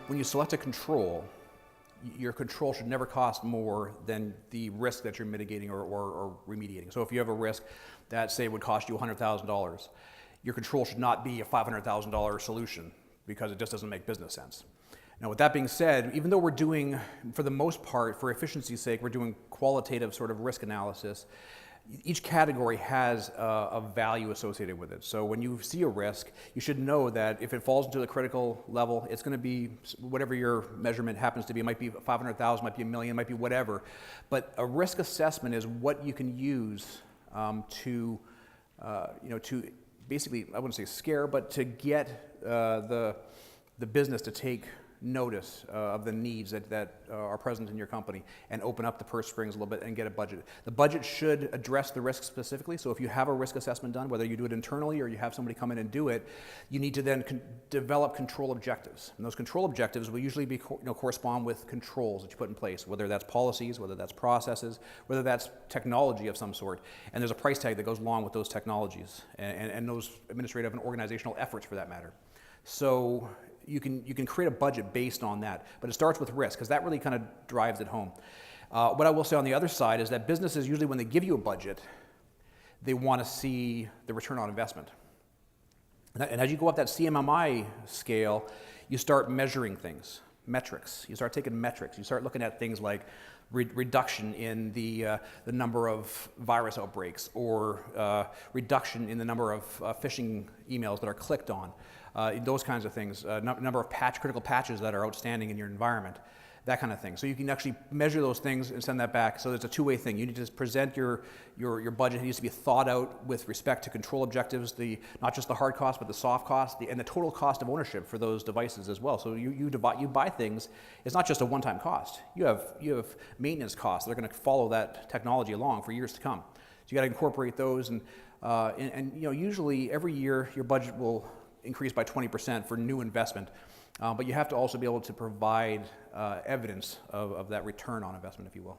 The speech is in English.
When you select a control, your control should never cost more than the risk that you're mitigating or remediating. So if you have a risk that, say, would cost you $100,000, your control should not be a $500,000 solution because it just doesn't make business sense. Now, with that being said, even though we're doing, for the most part, for efficiency's sake, we're doing qualitative sort of risk analysis, each category has a value associated with it. So when you see a risk, you should know that if it falls into the critical level, it's going to be whatever your measurement happens to be. It might be 500,000, might be a million, might be whatever. But a risk assessment is what you can use to basically, I wouldn't say scare, but to get the business to take notice of the needs that are present in your company and open up the purse strings a little bit and get a budget. The budget should address the risk specifically. So if you have a risk assessment done, whether you do it internally or you have somebody come in and do it, you need to then develop control objectives. And those control objectives will usually be correspond with controls that you put in place, whether that's policies, whether that's processes, whether that's technology of some sort. And there's a price tag that goes along with those technologies and those administrative and organizational efforts for that matter. So you can create a budget based on that, but it starts with risk because that really kind of drives it home. What I will say on the other side is that businesses usually, when they give you a budget, they want to see the return on investment. And as you go up that CMMI scale, you start measuring things, metrics. You start taking metrics. You start looking at things like reduction in the number of virus outbreaks or reduction in the number of phishing emails that are clicked on. Those kinds of things, number of critical patches that are outstanding in your environment, that kind of thing. So you can actually measure those things and send that back. So it's a two-way thing. You need to present your budget. It needs to be thought out with respect to control objectives, not just the hard cost, but the soft cost, and the total cost of ownership for those devices as well. So you buy things. It's not just a one-time cost. You have maintenance costs that are going to follow that technology along for years to come. So you got to incorporate those, and usually every year your budget will increase by 20% for new investment, but you have to also be able to provide evidence of that return on investment, if you will.